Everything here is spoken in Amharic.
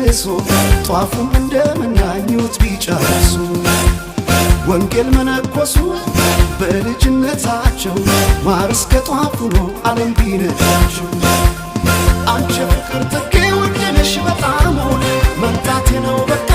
ጨርሶ ጧፉም እንደመናኙት ቢጨርሱ ወንጌል መነኮሱ በልጅነታቸው ማር እስከ ጧፉ ነው ዓለም ቢነዳቸው አንቺ ፍቅር ጥጌ ወደነሽ በጣም መምጣቴ ነው በቃ